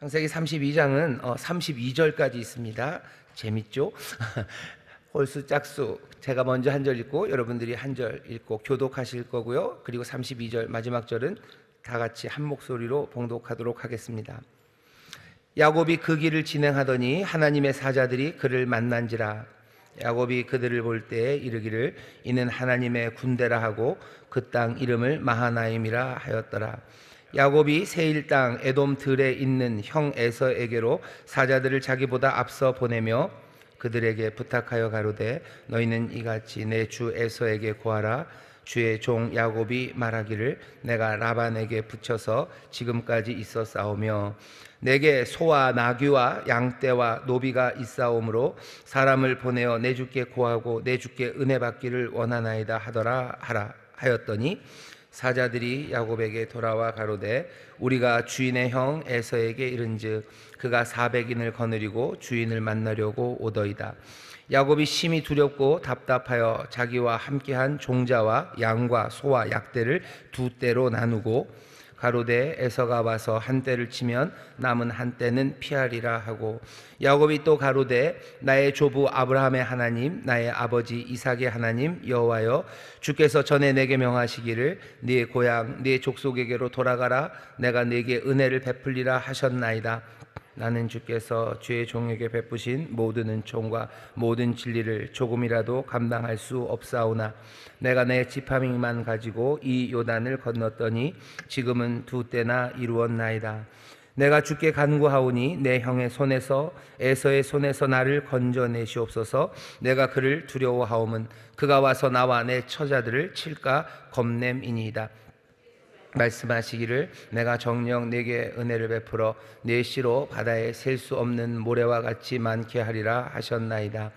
창세기 32장은 32절까지 있습니다. 재밌죠? 홀수 짝수 제가 먼저 한 절 읽고 여러분들이 한 절 읽고 교독하실 거고요. 그리고 32절 마지막 절은 다 같이 한 목소리로 봉독하도록 하겠습니다. 야곱이 그 길을 진행하더니 하나님의 사자들이 그를 만난지라. 야곱이 그들을 볼 때에 이르기를 이는 하나님의 군대라 하고 그 땅 이름을 마하나임이라 하였더라. 야곱이 세일 땅 에돔 들에 있는 형 에서에게로 사자들을 자기보다 앞서 보내며 그들에게 부탁하여 가로되 너희는 이같이 내 주 에서에게 고하라. 주의 종 야곱이 말하기를 내가 라반에게 붙여서 지금까지 있었사오며 내게 소와 나귀와 양떼와 노비가 있사오므로 사람을 보내어 내 주께 고하고 내 주께 은혜 받기를 원하나이다 하더라 하라 하였더니 사자들이 야곱에게 돌아와 가로되 우리가 주인의 형 에서에게 이른즉 그가 400인을 거느리고 주인을 만나려고 오더이다. 야곱이 심히 두렵고 답답하여 자기와 함께한 종자와 양과 소와 약대를 두 떼로 나누고 가로되 에서가 와서 한 떼를 치면 남은 한 떼는 피하리라 하고 야곱이 또 가로되 나의 조부 아브라함의 하나님 나의 아버지 이삭의 하나님 여호와여 주께서 전에 내게 명하시기를 네 고향 네 족속에게로 돌아가라 내가 네게 은혜를 베풀리라 하셨나이다. 나는 주께서 주의 종에게 베푸신 모든 은총과 모든 진리를 조금이라도 감당할 수 없사오나 내가 내 지파믹만 가지고 이 요단을 건넜더니 지금은 두 때나 이루었나이다. 내가 주께 간구하오니 내 형의 손에서 에서의 손에서 나를 건져내시옵소서. 내가 그를 두려워하오면 그가 와서 나와 내 처자들을 칠까 겁냄이니이다. 말씀하시기를 내가 정녕 내게 은혜를 베풀어 내 씨로 바다에 셀 수 없는 모래와 같이 많게 하리라 하셨나이다.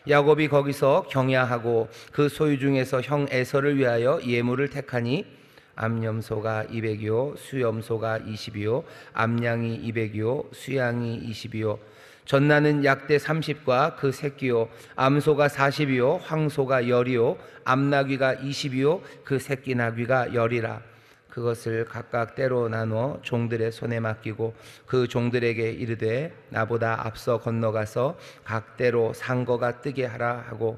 야곱이 거기서 경야하고 그 소유 중에서 형 에서를 위하여 예물을 택하니 암염소가 200이요 수염소가 20이요 암양이 200이요 수양이 20이요 전나는 약대 30과 그 새끼요 암소가 40이요 황소가 10이요 암나귀가 20이요 그 새끼 나귀가 10이라. 그것을 각각 때로 나누어 종들의 손에 맡기고 그 종들에게 이르되 나보다 앞서 건너가서 각 때로 산 거가 뜨게 하라 하고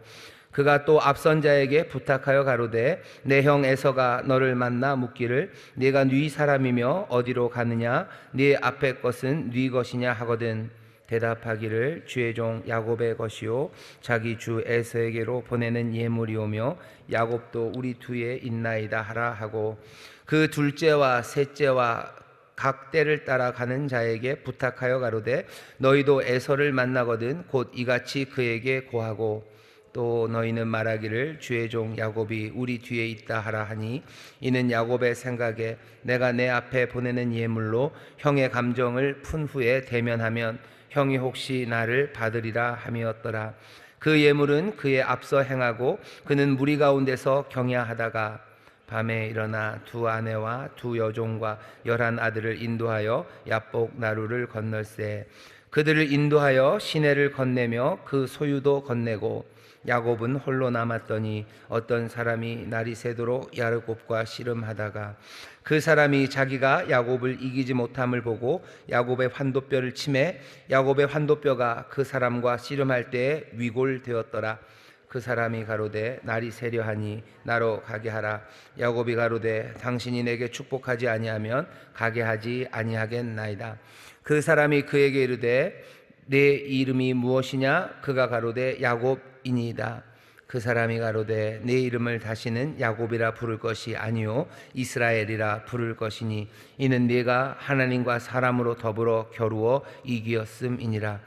그가 또 앞선 자에게 부탁하여 가로되 내 형 에서가 너를 만나 묻기를 네가 네 사람이며 어디로 가느냐 네 앞에 것은 네 것이냐 하거든 대답하기를 주의 종 야곱의 것이요 자기 주 에서에게로 보내는 예물이오며 야곱도 우리 뒤에 있나이다 하라 하고 그 둘째와 셋째와 각 때를 따라 가는 자에게 부탁하여 가로되 너희도 에서를 만나거든 곧 이같이 그에게 고하고 또 너희는 말하기를 주의 종 야곱이 우리 뒤에 있다 하라 하니 이는 야곱의 생각에 내가 내 앞에 보내는 예물로 형의 감정을 푼 후에 대면하면 형이 혹시 나를 받으리라 함이었더라. 그 예물은 그의 앞서 행하고 그는 무리 가운데서 경야하다가 밤에 일어나 두 아내와 두 여종과 11 아들을 인도하여 야복 나루를 건널세 그들을 인도하여 시내를 건네며 그 소유도 건네고 야곱은 홀로 남았더니 어떤 사람이 날이 새도록 야곱과 씨름하다가 그 사람이 자기가 야곱을 이기지 못함을 보고 야곱의 환도뼈를 치매 야곱의 환도뼈가 그 사람과 씨름할 때에 위골되었더라. 그 사람이 가로되 날이 새려하니 나로 가게 하라. 야곱이 가로되 당신이 내게 축복하지 아니하면 가게 하지 아니하겠나이다. 그 사람이 그에게 이르되 내 이름이 무엇이냐? 그가 가로되 야곱이니이다. 그 사람이 가로되 내 이름을 다시는 야곱이라 부를 것이 아니요 이스라엘이라 부를 것이니 이는 네가 하나님과 사람으로 더불어 겨루어 이기었음이니라.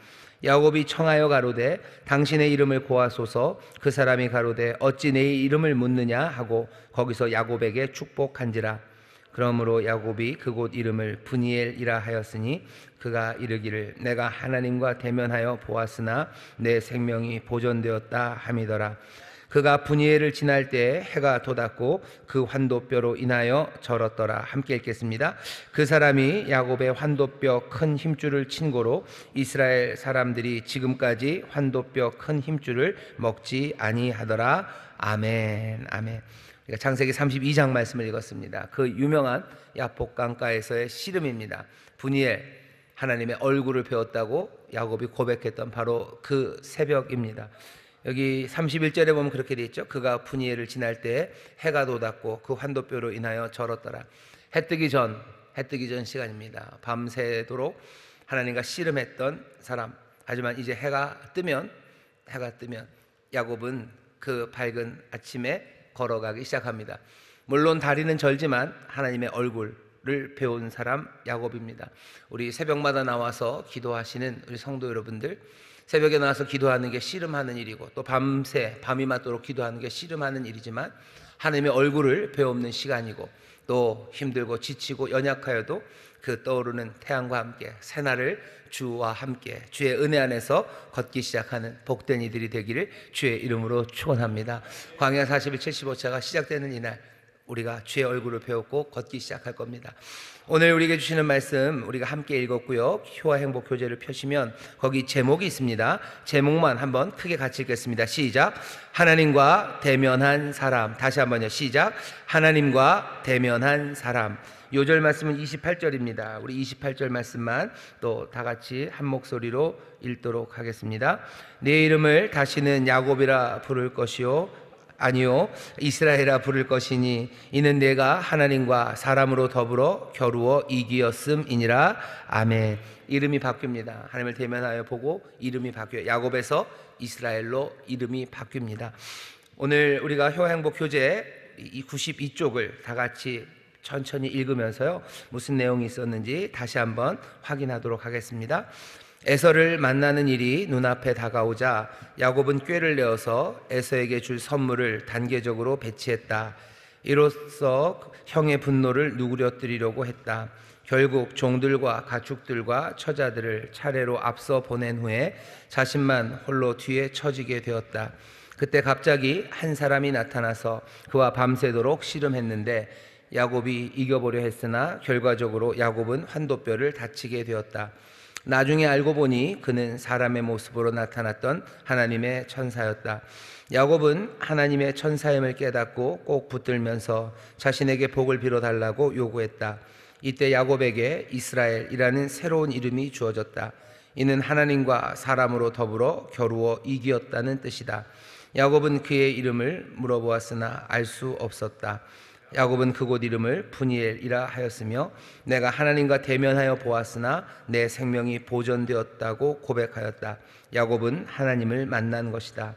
야곱이 청하여 가로되 당신의 이름을 고하소서. 그 사람이 가로되 어찌 내 이름을 묻느냐 하고 거기서 야곱에게 축복한지라. 그러므로 야곱이 그곳 이름을 브니엘이라 하였으니 그가 이르기를 내가 하나님과 대면하여 보았으나 내 생명이 보존되었다 함이더라. 그가 브니엘을 지날 때에 해가 돋았고 그 환도뼈로 인하여 절었더라. 함께 읽겠습니다. 그 사람이 야곱의 환도뼈 큰 힘줄을 친 고로 이스라엘 사람들이 지금까지 환도뼈 큰 힘줄을 먹지 아니하더라. 아멘. 아멘. 창세기 32장 말씀을 읽었습니다. 그 유명한 야복 강가에서의 씨름입니다. 브니엘 하나님의 얼굴을 배웠다고 야곱이 고백했던 바로 그 새벽입니다. 여기 31절에 보면 그렇게 되어 있죠. 그가 푸니엘을 지날 때 해가 돋았고 그 환도뼈로 인하여 절었더라. 해 뜨기 전 시간입니다. 밤새도록 하나님과 씨름했던 사람. 하지만 이제 해가 뜨면 야곱은 그 밝은 아침에 걸어가기 시작합니다. 물론 다리는 절지만 하나님의 얼굴을 배운 사람 야곱입니다. 우리 새벽마다 나와서 기도하시는 우리 성도 여러분들, 새벽에 나와서 기도하는 게 씨름하는 일이고 또 밤이 맞도록 기도하는 게 씨름하는 일이지만 하나님의 얼굴을 배우는 시간이고 또 힘들고 지치고 연약하여도 그 떠오르는 태양과 함께 새날을 주와 함께 주의 은혜 안에서 걷기 시작하는 복된 이들이 되기를 주의 이름으로 축원합니다. 광야 40일 75차가 시작되는 이날 우리가 주의 얼굴을 배웠고 걷기 시작할 겁니다. 오늘 우리에게 주시는 말씀 우리가 함께 읽었고요. 효와 행복 교재를 펴시면 거기 제목이 있습니다. 제목만 한번 크게 같이 읽겠습니다. 시작. 하나님과 대면한 사람. 다시 한번요. 시작. 하나님과 대면한 사람. 요절 말씀은 28절입니다. 우리 28절 말씀만 또 다 같이 한 목소리로 읽도록 하겠습니다. 내 이름을 다시는 야곱이라 부를 것이요 아니요 이스라엘아 부를 것이니 이는 내가 하나님과 사람으로 더불어 겨루어 이기었음이니라. 아멘. 이름이 바뀝니다. 하나님을 대면하여 보고 이름이 바뀌어요. 야곱에서 이스라엘로 이름이 바뀝니다. 오늘 우리가 효행복 교재 이 92쪽을 다 같이 천천히 읽으면서요 무슨 내용이 있었는지 다시 한번 확인하도록 하겠습니다. 에서를 만나는 일이 눈앞에 다가오자 야곱은 꾀를 내어서 에서에게 줄 선물을 단계적으로 배치했다. 이로써 형의 분노를 누그러뜨리려고 했다. 결국 종들과 가축들과 처자들을 차례로 앞서 보낸 후에 자신만 홀로 뒤에 처지게 되었다. 그때 갑자기 한 사람이 나타나서 그와 밤새도록 씨름했는데 야곱이 이겨보려 했으나 결과적으로 야곱은 환도뼈를 다치게 되었다. 나중에 알고 보니 그는 사람의 모습으로 나타났던 하나님의 천사였다. 야곱은 하나님의 천사임을 깨닫고 꼭 붙들면서 자신에게 복을 빌어달라고 요구했다. 이때 야곱에게 이스라엘이라는 새로운 이름이 주어졌다. 이는 하나님과 사람으로 더불어 겨루어 이기었다는 뜻이다. 야곱은 그의 이름을 물어보았으나 알 수 없었다. 야곱은 그곳 이름을 푸니엘이라 하였으며 내가 하나님과 대면하여 보았으나 내 생명이 보존되었다고 고백하였다. 야곱은 하나님을 만난 것이다.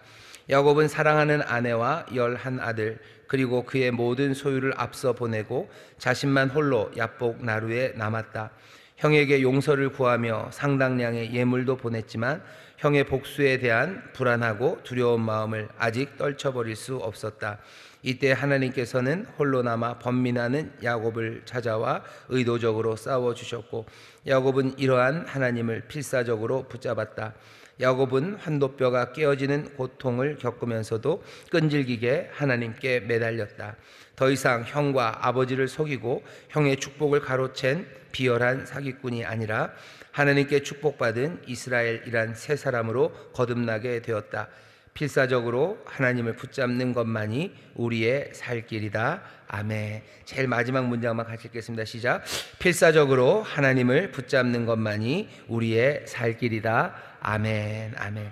야곱은 사랑하는 아내와 11아들 그리고 그의 모든 소유를 앞서 보내고 자신만 홀로 야복 나루에 남았다. 형에게 용서를 구하며 상당량의 예물도 보냈지만 형의 복수에 대한 불안하고 두려운 마음을 아직 떨쳐버릴 수 없었다. 이때 하나님께서는 홀로 남아 번민하는 야곱을 찾아와 의도적으로 싸워주셨고 야곱은 이러한 하나님을 필사적으로 붙잡았다. 야곱은 환도뼈가 깨어지는 고통을 겪으면서도 끈질기게 하나님께 매달렸다. 더 이상 형과 아버지를 속이고 형의 축복을 가로챈 비열한 사기꾼이 아니라 하나님께 축복받은 이스라엘이란 새 사람으로 거듭나게 되었다. 필사적으로 하나님을 붙잡는 것만이 우리의 살 길이다. 아멘. 제일 마지막 문장만 같이 읽겠습니다. 시작. 필사적으로 하나님을 붙잡는 것만이 우리의 살 길이다. 아멘. 아멘.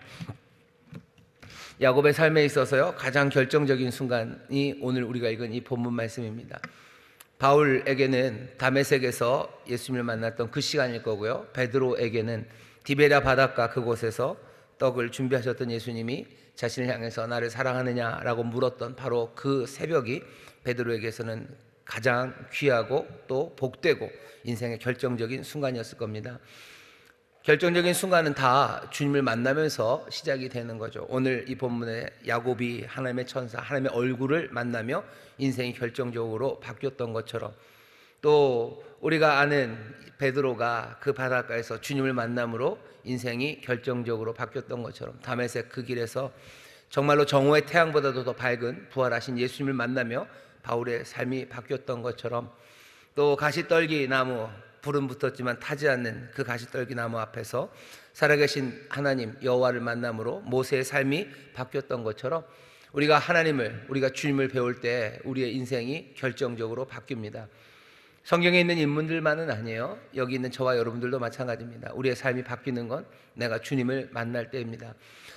야곱의 삶에 있어서요 가장 결정적인 순간이 오늘 우리가 읽은 이 본문 말씀입니다. 바울에게는 다메섹에서 예수님을 만났던 그 시간일 거고요. 베드로에게는 디베랴 바닷가 그곳에서 떡을 준비하셨던 예수님이 자신을 향해서 나를 사랑하느냐라고 물었던 바로 그 새벽이 베드로에게서는 가장 귀하고 또 복되고 인생의 결정적인 순간이었을 겁니다. 결정적인 순간은 다 주님을 만나면서 시작이 되는 거죠. 오늘 이 본문에 야곱이 하나님의 천사, 하나님의 얼굴을 만나며 인생이 결정적으로 바뀌었던 것처럼 또 우리가 아는 베드로가 그 바닷가에서 주님을 만남으로 인생이 결정적으로 바뀌었던 것처럼 다메섹 그 길에서 정말로 정오의 태양보다도 더 밝은 부활하신 예수님을 만나며 바울의 삶이 바뀌었던 것처럼 또 가시떨기 나무 불은 붙었지만 타지 않는 그 가시떨기 나무 앞에서 살아계신 하나님 여호와를 만남으로 모세의 삶이 바뀌었던 것처럼 우리가 주님을 배울 때 우리의 인생이 결정적으로 바뀝니다. 성경에 있는 인물들만은 아니에요. 여기 있는 저와 여러분들도 마찬가지입니다. 우리의 삶이 바뀌는 건 내가 주님을 만날 때입니다.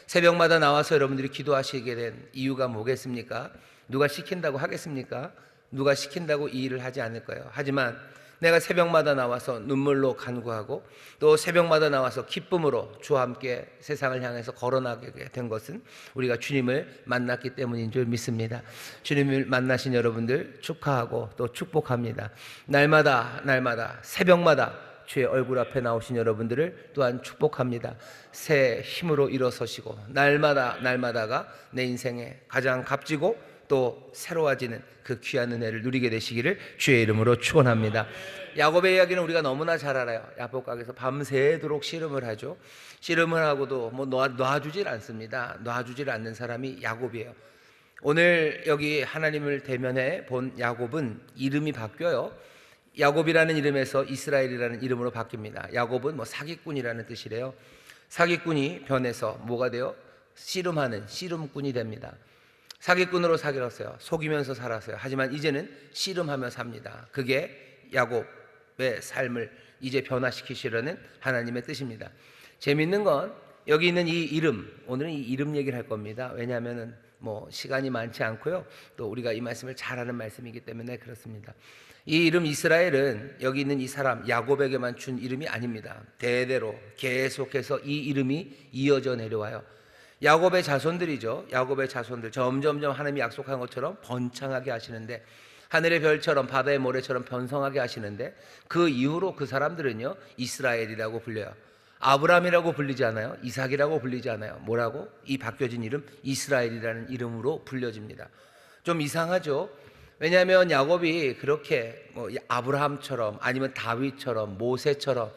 새벽마다 나와서 여러분들이 기도하시게 된 이유가 뭐겠습니까? 누가 시킨다고 하겠습니까? 누가 시킨다고 이 일을 하지 않을 거예요. 하지만 내가 새벽마다 나와서 눈물로 간구하고 또 새벽마다 나와서 기쁨으로 주와 함께 세상을 향해서 걸어나가게 된 것은 우리가 주님을 만났기 때문인 줄 믿습니다. 주님을 만나신 여러분들 축하하고 또 축복합니다. 날마다 새벽마다 주의 얼굴 앞에 나오신 여러분들을 또한 축복합니다. 새 힘으로 일어서시고 날마다가 내 인생에 가장 값지고 또 새로워지는 그 귀한 은혜를 누리게 되시기를 주의 이름으로 축원합니다. 야곱의 이야기는 우리가 너무나 잘 알아요. 야복강에서 밤새도록 씨름을 하죠. 씨름을 하고도 놔주질 않습니다. 놔주질 않는 사람이 야곱이에요. 오늘 여기 하나님을 대면해 본 야곱은 이름이 바뀌어요. 야곱이라는 이름에서 이스라엘이라는 이름으로 바뀝니다. 야곱은 사기꾼이라는 뜻이래요. 사기꾼이 변해서 뭐가 돼요? 씨름하는 씨름꾼이 됩니다. 사기꾼으로 사귀었어요. 속이면서 살았어요. 하지만 이제는 씨름하며 삽니다. 그게 야곱의 삶을 이제 변화시키시려는 하나님의 뜻입니다. 재밌는 건 여기 있는 이 이름, 오늘은 이 이름 얘기를 할 겁니다. 왜냐하면 시간이 많지 않고요. 또 우리가 이 말씀을 잘 아는 말씀이기 때문에 그렇습니다. 이 이름 이스라엘은 여기 있는 이 사람 야곱에게만 준 이름이 아닙니다. 대대로 계속해서 이 이름이 이어져 내려와요. 야곱의 자손들이죠. 야곱의 자손들 점점점 하나님이 약속한 것처럼 번창하게 하시는데, 하늘의 별처럼 바다의 모래처럼 번성하게 하시는데, 그 이후로 그 사람들은요 이스라엘이라고 불려요. 아브라함이라고 불리지 않아요. 이삭이라고 불리지 않아요. 뭐라고? 이 바뀌어진 이름 이스라엘이라는 이름으로 불려집니다. 좀 이상하죠. 왜냐하면 야곱이 그렇게 아브라함처럼 아니면 다윗처럼 모세처럼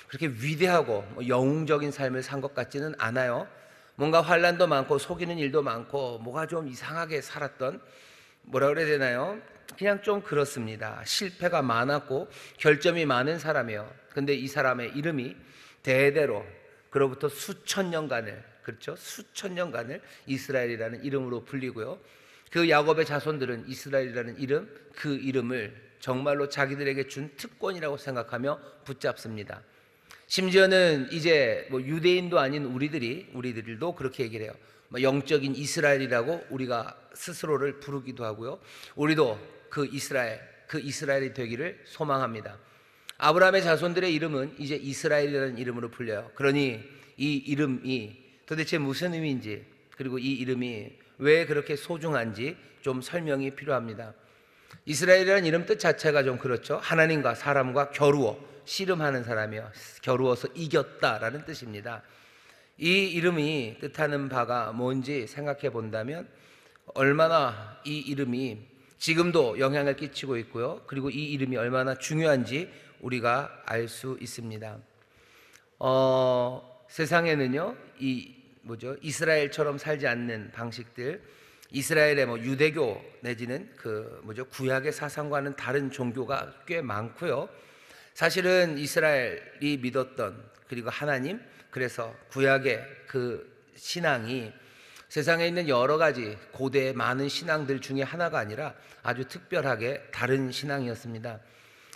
그렇게 위대하고 영웅적인 삶을 산 것 같지는 않아요. 뭔가 환난도 많고 속이는 일도 많고 뭐가 좀 이상하게 살았던, 뭐라 그래야 되나요? 그냥 좀 그렇습니다. 실패가 많았고 결점이 많은 사람이에요. 근데 이 사람의 이름이 대대로 그로부터 수천 년간을, 그렇죠? 수천 년간을 이스라엘이라는 이름으로 불리고요. 그 야곱의 자손들은 이스라엘이라는 이름, 그 이름을 정말로 자기들에게 준 특권이라고 생각하며 붙잡습니다. 심지어는 이제 유대인도 아닌 우리들도 그렇게 얘기를 해요. 영적인 이스라엘이라고 우리가 스스로를 부르기도 하고요. 우리도 그 이스라엘이 되기를 소망합니다. 아브라함의 자손들의 이름은 이제 이스라엘이라는 이름으로 불려요. 그러니 이 이름이 도대체 무슨 의미인지, 그리고 이 이름이 왜 그렇게 소중한지 좀 설명이 필요합니다. 이스라엘이라는 이름 뜻 자체가 좀 그렇죠. 하나님과 사람과 겨루어 씨름하는 사람이요, 겨루어서 이겼다라는 뜻입니다. 이 이름이 뜻하는 바가 뭔지 생각해 본다면 얼마나 이 이름이 지금도 영향을 끼치고 있고요, 그리고 이 이름이 얼마나 중요한지 우리가 알 수 있습니다. 세상에는요 이스라엘처럼 살지 않는 방식들, 이스라엘의 유대교 내지는 구약의 사상과는 다른 종교가 꽤 많고요. 사실은 이스라엘이 믿었던, 그리고 하나님, 그래서 구약의 그 신앙이 세상에 있는 여러 가지 고대의 많은 신앙들 중에 하나가 아니라 아주 특별하게 다른 신앙이었습니다.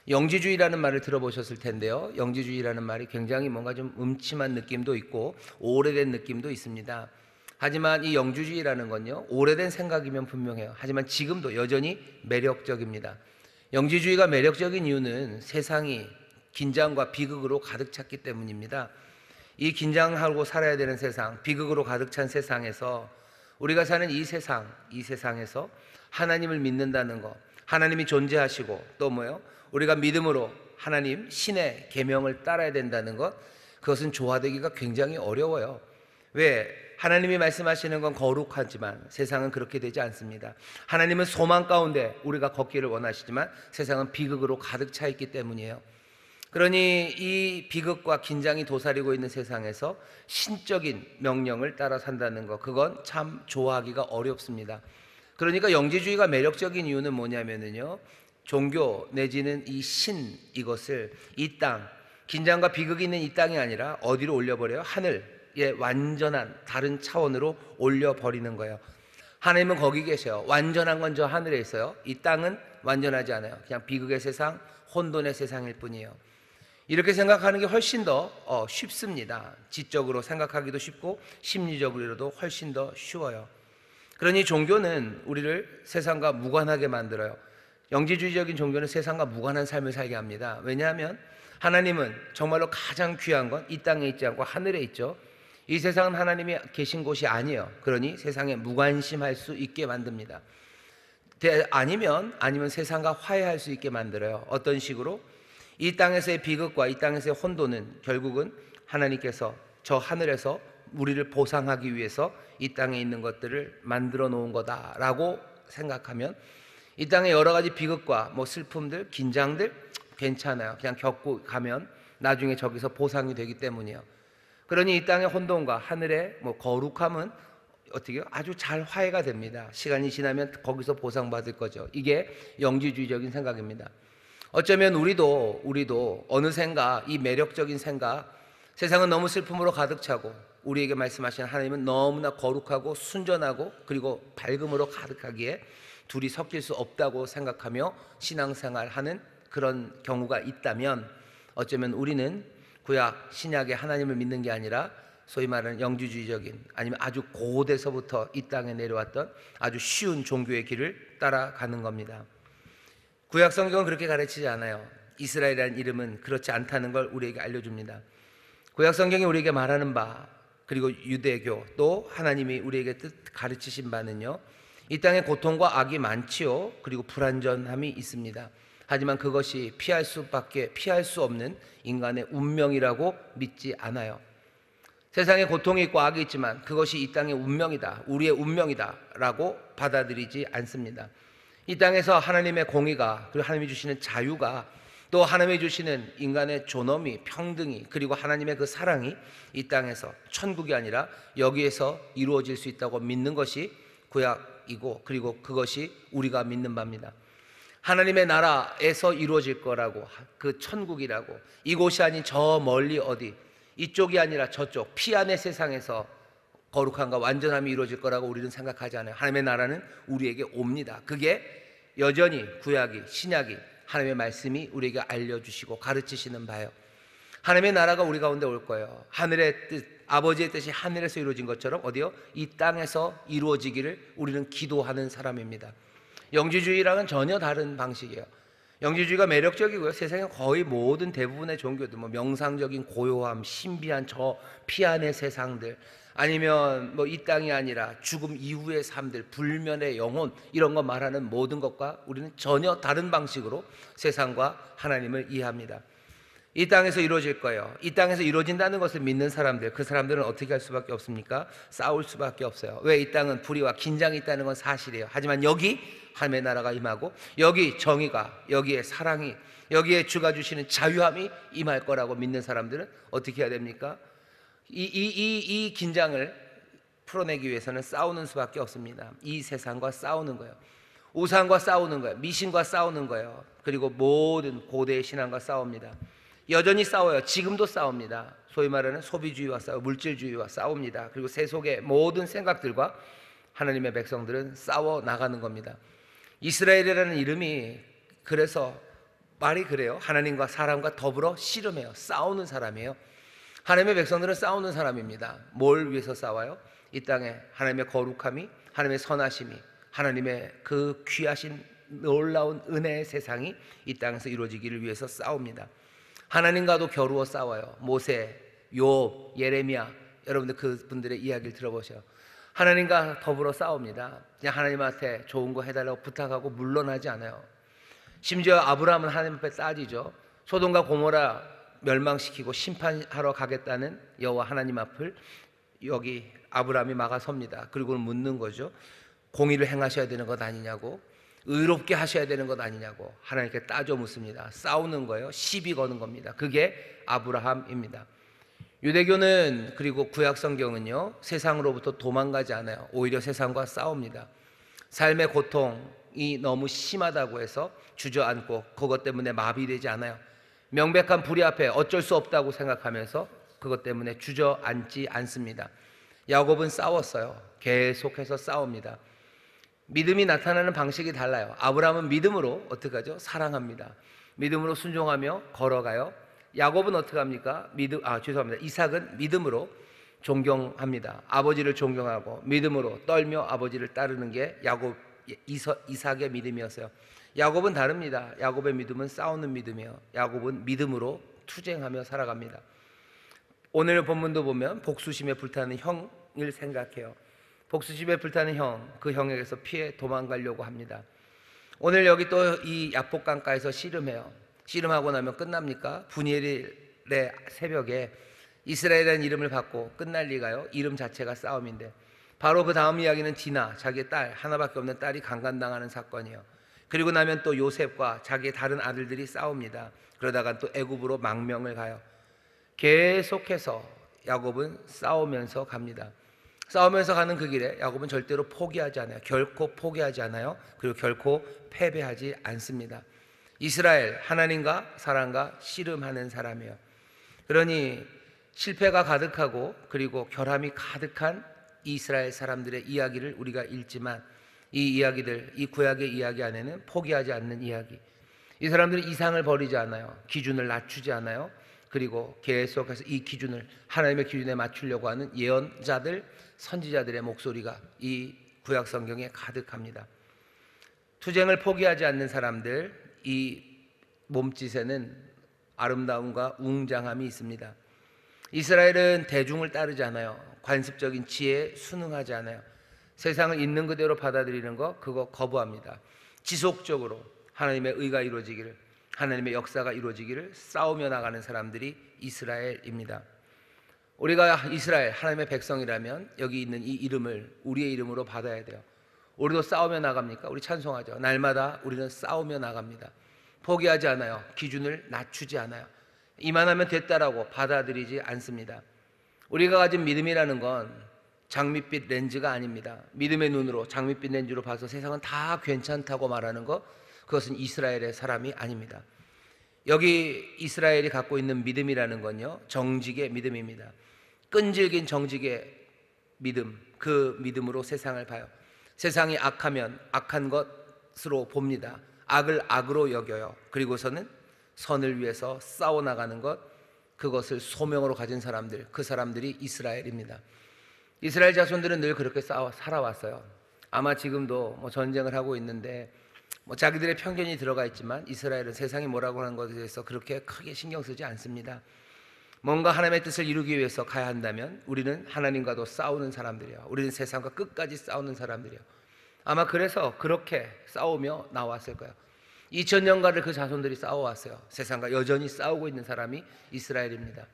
영지주의라는 말을 들어보셨을 텐데요. 영지주의라는 말이 굉장히 뭔가 좀 음침한 느낌도 있고 오래된 느낌도 있습니다. 하지만 이 영지주의라는 건요, 오래된 생각이면 분명해요. 하지만 지금도 여전히 매력적입니다. 영지주의가 매력적인 이유는 세상이 긴장과 비극으로 가득 찼기 때문입니다. 이 긴장하고 살아야 되는 세상, 비극으로 가득 찬 세상에서 우리가 사는 이 세상에서 하나님을 믿는다는 것, 하나님이 존재하시고 또 우리가 믿음으로 하나님 신의 계명을 따라야 된다는 것, 그것은 조화되기가 굉장히 어려워요. 왜? 하나님이 말씀하시는 건 거룩하지만 세상은 그렇게 되지 않습니다. 하나님은 소망 가운데 우리가 걷기를 원하시지만 세상은 비극으로 가득 차 있기 때문이에요. 그러니 이 비극과 긴장이 도사리고 있는 세상에서 신적인 명령을 따라 산다는 것, 그건 참 좋아하기가 어렵습니다. 그러니까 영지주의가 매력적인 이유는 뭐냐면요, 종교 내지는 이 신, 이것을 이 땅, 긴장과 비극이 있는 이 땅이 아니라 어디로 올려버려요? 하늘의 완전한 다른 차원으로 올려버리는 거예요. 하나님은 거기 계셔요. 완전한 건 저 하늘에 있어요. 이 땅은 완전하지 않아요. 그냥 비극의 세상, 혼돈의 세상일 뿐이에요. 이렇게 생각하는 게 훨씬 더 쉽습니다. 지적으로 생각하기도 쉽고 심리적으로도 훨씬 더 쉬워요. 그러니 종교는 우리를 세상과 무관하게 만들어요. 영지주의적인 종교는 세상과 무관한 삶을 살게 합니다. 왜냐하면 하나님은 정말로 가장 귀한 건 이 땅에 있지 않고 하늘에 있죠. 이 세상은 하나님이 계신 곳이 아니에요. 그러니 세상에 무관심할 수 있게 만듭니다. 아니면 세상과 화해할 수 있게 만들어요. 어떤 식으로? 이 땅에서의 비극과 이 땅에서의 혼돈은 결국은 하나님께서 저 하늘에서 우리를 보상하기 위해서 이 땅에 있는 것들을 만들어 놓은 거다라고 생각하면 이 땅의 여러 가지 비극과 슬픔들, 긴장들 괜찮아요. 그냥 겪고 가면 나중에 저기서 보상이 되기 때문이에요. 그러니 이 땅의 혼돈과 하늘의 거룩함은 어떻게 아주 잘 화해가 됩니다. 시간이 지나면 거기서 보상받을 거죠. 이게 영지주의적인 생각입니다. 어쩌면 우리도 어느샌가 이 매력적인 생각, 세상은 너무 슬픔으로 가득 차고 우리에게 말씀하시는 하나님은 너무나 거룩하고 순전하고 그리고 밝음으로 가득하기에 둘이 섞일 수 없다고 생각하며 신앙생활하는 그런 경우가 있다면 어쩌면 우리는 구약 신약의 하나님을 믿는 게 아니라 소위 말하는 영지주의적인 아니면 아주 고대서부터 이 땅에 내려왔던 아주 쉬운 종교의 길을 따라가는 겁니다. 구약 성경은 그렇게 가르치지 않아요. 이스라엘이라는 이름은 그렇지 않다는 걸 우리에게 알려줍니다. 구약 성경이 우리에게 말하는 바 그리고 유대교 또 하나님이 우리에게 가르치신 바는요, 이 땅에 고통과 악이 많지요. 그리고 불완전함이 있습니다. 하지만 그것이 피할 수 없는 인간의 운명이라고 믿지 않아요. 세상에 고통이 있고 악이 있지만 그것이 이 땅의 운명이다, 우리의 운명이다 라고 받아들이지 않습니다. 이 땅에서 하나님의 공의가 그리고 하나님이 주시는 자유가 또 하나님이 주시는 인간의 존엄이 평등이 그리고 하나님의 그 사랑이 이 땅에서 천국이 아니라 여기에서 이루어질 수 있다고 믿는 것이 구약이고 그리고 그것이 우리가 믿는 바입니다. 하나님의 나라에서 이루어질 거라고, 그 천국이라고, 이곳이 아닌 저 멀리 어디, 이쪽이 아니라 저쪽 피안의 세상에서 거룩함과 완전함이 이루어질 거라고 우리는 생각하지 않아요. 하나님의 나라는 우리에게 옵니다. 그게 여전히 구약이 신약이 하나님의 말씀이 우리에게 알려주시고 가르치시는 바예요. 하나님의 나라가 우리 가운데 올 거예요. 하늘의 뜻, 아버지의 뜻이 하늘에서 이루어진 것처럼 어디요? 이 땅에서 이루어지기를 우리는 기도하는 사람입니다. 영지주의랑은 전혀 다른 방식이에요. 영지주의가 매력적이고요. 세상의 거의 모든 대부분의 종교들, 명상적인 고요함, 신비한 저 피안의 세상들, 아니면 이 땅이 아니라 죽음 이후의 삶들, 불면의 영혼, 이런 거 말하는 모든 것과 우리는 전혀 다른 방식으로 세상과 하나님을 이해합니다. 이 땅에서 이루어질 거예요. 이 땅에서 이루어진다는 것을 믿는 사람들, 그 사람들은 어떻게 할 수밖에 없습니까? 싸울 수밖에 없어요. 왜? 이 땅은 불의와 긴장이 있다는 건 사실이에요. 하지만 여기 하나님의 나라가 임하고 여기 정의가, 여기에 사랑이, 여기에 주가 주시는 자유함이 임할 거라고 믿는 사람들은 어떻게 해야 됩니까? 이 긴장을 풀어내기 위해서는 싸우는 수밖에 없습니다. 이 세상과 싸우는 거예요. 우상과 싸우는 거예요. 미신과 싸우는 거예요. 그리고 모든 고대의 신앙과 싸웁니다. 여전히 싸워요. 지금도 싸웁니다. 소위 말하는 소비주의와 싸워, 물질주의와 싸웁니다. 그리고 세속의 모든 생각들과 하나님의 백성들은 싸워 나가는 겁니다. 이스라엘이라는 이름이 그래서 말이 그래요. 하나님과 사람과 더불어 씨름해요. 싸우는 사람이에요. 하나님의 백성들은 싸우는 사람입니다. 뭘 위해서 싸워요? 이 땅에 하나님의 거룩함이, 하나님의 선하심이, 하나님의 그 귀하신 놀라운 은혜의 세상이 이 땅에서 이루어지기를 위해서 싸웁니다. 하나님과도 겨루어 싸워요. 모세, 욥, 예레미야, 여러분들 그분들의 이야기를 들어보세요. 하나님과 더불어 싸웁니다. 그냥 하나님한테 좋은 거 해달라고 부탁하고 물러나지 않아요. 심지어 아브라함은 하나님 앞에 따지죠. 소돔과 고모라 멸망시키고 심판하러 가겠다는 여호와 하나님 앞을 여기 아브라함이 막아섭니다. 그리고 묻는 거죠. 공의를 행하셔야 되는 것 아니냐고, 의롭게 하셔야 되는 것 아니냐고 하나님께 따져 묻습니다. 싸우는 거예요. 시비 거는 겁니다. 그게 아브라함입니다. 유대교는 그리고 구약 성경은요, 세상으로부터 도망가지 않아요. 오히려 세상과 싸웁니다. 삶의 고통이 너무 심하다고 해서 주저앉고 그것 때문에 마비되지 않아요. 명백한 불의 앞에 어쩔 수 없다고 생각하면서 그것 때문에 주저앉지 않습니다. 야곱은 싸웠어요. 계속해서 싸웁니다. 믿음이 나타나는 방식이 달라요. 아브라함은 믿음으로 어떻게 하죠? 사랑합니다. 믿음으로 순종하며 걸어가요. 야곱은 어떻게 합니까? 이삭은 믿음으로 존경합니다. 아버지를 존경하고 믿음으로 떨며 아버지를 따르는 게 이삭의 믿음이었어요. 야곱은 다릅니다. 야곱의 믿음은 싸우는 믿음이에요. 야곱은 믿음으로 투쟁하며 살아갑니다. 오늘 본문도 보면 복수심에 불타는 형을 생각해요. 복수심에 불타는 형, 그 형에게서 피해 도망가려고 합니다. 오늘 여기 또 이 야복강가에서 씨름해요. 씨름하고 나면 끝납니까? 분이엘의 새벽에 이스라엘이라는 이름을 받고 끝날 리가요? 이름 자체가 싸움인데, 바로 그 다음 이야기는 디나, 자기의 딸, 하나밖에 없는 딸이 강간당하는 사건이에요. 그리고 나면 또 요셉과 자기의 다른 아들들이 싸웁니다. 그러다가 또 애굽으로 망명을 가요. 계속해서 야곱은 싸우면서 갑니다. 싸우면서 가는 그 길에 야곱은 절대로 포기하지 않아요. 결코 포기하지 않아요. 그리고 결코 패배하지 않습니다. 이스라엘, 하나님과 사랑과 씨름하는 사람이에요. 그러니 실패가 가득하고 그리고 결함이 가득한 이스라엘 사람들의 이야기를 우리가 읽지만, 이 이야기들, 이 구약의 이야기 안에는 포기하지 않는 이야기, 이 사람들이 이상을 버리지 않아요. 기준을 낮추지 않아요. 그리고 계속해서 이 기준을, 하나님의 기준에 맞추려고 하는 예언자들, 선지자들의 목소리가 이 구약 성경에 가득합니다. 투쟁을 포기하지 않는 사람들, 이 몸짓에는 아름다움과 웅장함이 있습니다. 이스라엘은 대중을 따르지 않아요. 관습적인 지혜에 순응하지 않아요. 세상을 있는 그대로 받아들이는 거, 그거 거부합니다. 지속적으로 하나님의 의가 이루어지기를, 하나님의 역사가 이루어지기를 싸우며 나가는 사람들이 이스라엘입니다. 우리가 이스라엘, 하나님의 백성이라면 여기 있는 이 이름을 우리의 이름으로 받아야 돼요. 우리도 싸우며 나갑니까? 우리 찬송하죠. 날마다 우리는 싸우며 나갑니다. 포기하지 않아요. 기준을 낮추지 않아요. 이만하면 됐다라고 받아들이지 않습니다. 우리가 가진 믿음이라는 건 장밋빛 렌즈가 아닙니다. 믿음의 눈으로 장밋빛 렌즈로 봐서 세상은 다 괜찮다고 말하는 것, 그것은 이스라엘의 사람이 아닙니다. 여기 이스라엘이 갖고 있는 믿음이라는 건요, 정직의 믿음입니다. 끈질긴 정직의 믿음, 그 믿음으로 세상을 봐요. 세상이 악하면 악한 것으로 봅니다. 악을 악으로 여겨요. 그리고서는 선을 위해서 싸워나가는 것, 그것을 소명으로 가진 사람들, 그 사람들이 이스라엘입니다. 이스라엘 자손들은 늘 그렇게 살아왔어요. 아마 지금도 전쟁을 하고 있는데 자기들의 편견이 들어가 있지만 이스라엘은 세상이 뭐라고 하는 것에 대해서 그렇게 크게 신경 쓰지 않습니다. 뭔가 하나님의 뜻을 이루기 위해서 가야 한다면 우리는 하나님과도 싸우는 사람들이에요. 우리는 세상과 끝까지 싸우는 사람들이에요. 아마 그래서 그렇게 싸우며 나왔을 거예요. 2000년가를 그 자손들이 싸워왔어요. 세상과 여전히 싸우고 있는 사람이 이스라엘입니다.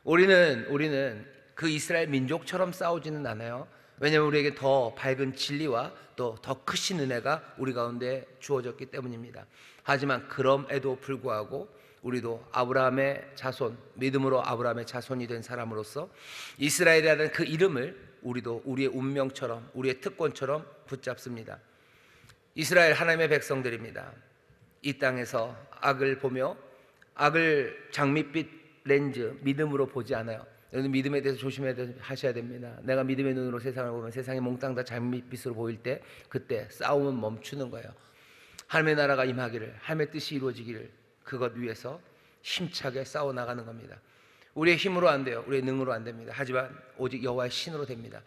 우리는 그 이스라엘 민족처럼 싸우지는 않아요. 왜냐하면 우리에게 더 밝은 진리와 또 더 크신 은혜가 우리 가운데 주어졌기 때문입니다. 하지만 그럼에도 불구하고 우리도 아브라함의 자손, 믿음으로 아브라함의 자손이 된 사람으로서 이스라엘이라는 그 이름을 우리도 우리의 운명처럼, 우리의 특권처럼 붙잡습니다. 이스라엘 하나님의 백성들입니다. 이 땅에서 악을 보며 악을 장밋빛 렌즈, 믿음으로 보지 않아요. 여러분 믿음에 대해서 조심하셔야 됩니다. 내가 믿음의 눈으로 세상을 보면 세상이 몽땅 다 장밋빛으로 보일 때, 그때 싸움은 멈추는 거예요. 하나님의 나라가 임하기를, 하나님의 뜻이 이루어지기를, 그것 위해서 힘차게 싸워나가는 겁니다. 우리의 힘으로 안 돼요. 우리의 능으로 안 됩니다. 하지만 오직 여호와의 신으로 됩니다.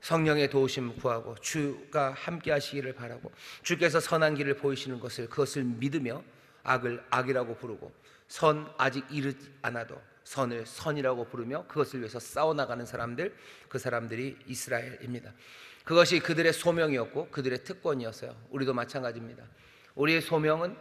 성령의 도우심 구하고 주가 함께 하시기를 바라고, 주께서 선한 길을 보이시는 그것을 믿으며 악을 악이라고 부르고 선 아직 이르지 않아도 선을 선이라고 부르며 그것을 위해서 싸워나가는 사람들, 그 사람들이 이스라엘입니다. 그것이 그들의 소명이었고 그들의 특권이었어요. 우리도 마찬가지입니다. 우리의 소명은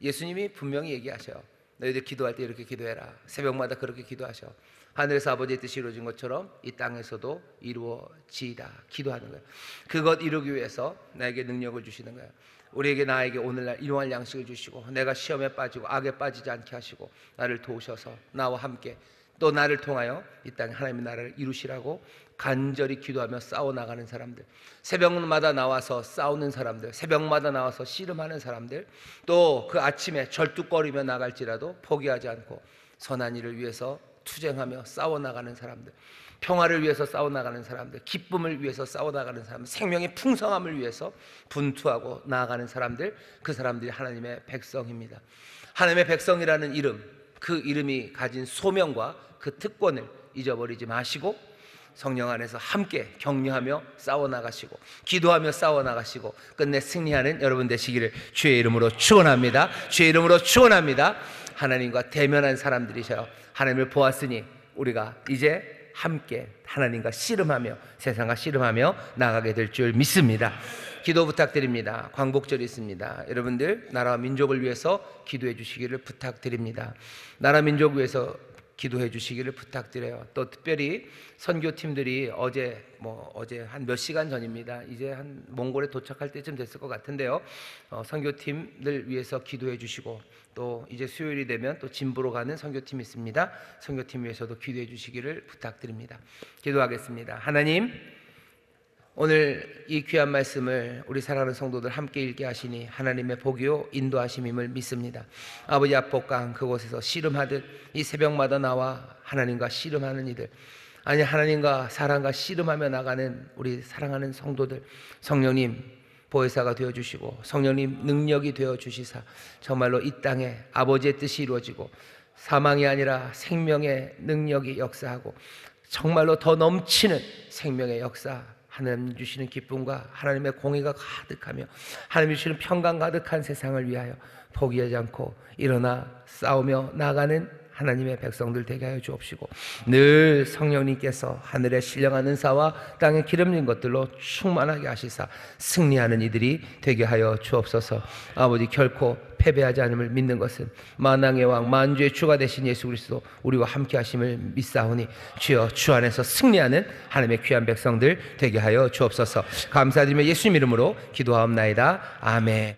예수님이 분명히 얘기하셔요. 너희들 기도할 때 이렇게 기도해라. 새벽마다 그렇게 기도하셔. 하늘에서 아버지의 뜻이 이루어진 것처럼 이 땅에서도 이루어지이다. 기도하는 거예요. 그것 이루기 위해서 나에게 능력을 주시는 거예요. 우리에게, 나에게 오늘날 일용할 양식을 주시고 내가 시험에 빠지고 악에 빠지지 않게 하시고 나를 도우셔서 나와 함께 또 나를 통하여 이 땅에 하나님의 나라를 이루시라고 간절히 기도하며 싸워나가는 사람들, 새벽마다 나와서 싸우는 사람들, 새벽마다 나와서 씨름하는 사람들, 또 그 아침에 절뚝거리며 나갈지라도 포기하지 않고 선한 일을 위해서 투쟁하며 싸워나가는 사람들, 평화를 위해서 싸워나가는 사람들, 기쁨을 위해서 싸워나가는 사람들, 생명의 풍성함을 위해서 분투하고 나아가는 사람들, 그 사람들이 하나님의 백성입니다. 하나님의 백성이라는 이름, 그 이름이 가진 소명과 그 특권을 잊어버리지 마시고 성령 안에서 함께 격려하며 싸워나가시고 기도하며 싸워나가시고 끝내 승리하는 여러분 되시기를 주의 이름으로 축원합니다. 주의 이름으로 축원합니다. 하나님과 대면한 사람들이셔요. 하나님을 보았으니 우리가 이제 함께 하나님과 씨름하며 세상과 씨름하며 나가게 될 줄 믿습니다. 기도 부탁드립니다. 광복절이 있습니다. 여러분들 나라와 민족을 위해서 기도해 주시기를 부탁드립니다. 나라 민족 위해서 기도해 주시기를 부탁드려요. 또 특별히 선교팀들이 어제 한 몇 시간 전입니다. 이제 한 몽골에 도착할 때쯤 됐을 것 같은데요. 선교팀들 위해서 기도해 주시고 또 이제 수요일이 되면 또 진부로 가는 선교팀이 있습니다. 선교팀 위해서도 기도해 주시기를 부탁드립니다. 기도하겠습니다. 하나님, 오늘 이 귀한 말씀을 우리 사랑하는 성도들 함께 읽게 하시니 하나님의 복이요 인도하심임을 믿습니다. 아버지 앞복강 그곳에서 씨름하듯 이 새벽마다 나와 하나님과 씨름하는 이들, 아니 하나님과 사랑과 씨름하며 나가는 우리 사랑하는 성도들, 성령님 보혜사가 되어주시고 성령님 능력이 되어주시사 정말로 이 땅에 아버지의 뜻이 이루어지고 사망이 아니라 생명의 능력이 역사하고 정말로 더 넘치는 생명의 역사, 하나님 주시는 기쁨과 하나님의 공의가 가득하며 하나님 주시는 평강 가득한 세상을 위하여 포기하지 않고 일어나 싸우며 나가는 하나님의 백성들 되게 하여 주옵시고 늘 성령님께서 하늘의 신령한 은사와 땅에 기름진 것들로 충만하게 하시사 승리하는 이들이 되게 하여 주옵소서. 아버지, 결코 패배하지 않음을 믿는 것은 만왕의 왕 만주의 주가 되신 예수 그리스도 우리와 함께 하심을 믿사오니 주여 주 안에서 승리하는 하나님의 귀한 백성들 되게 하여 주옵소서. 감사드리며 예수님 이름으로 기도하옵나이다. 아멘.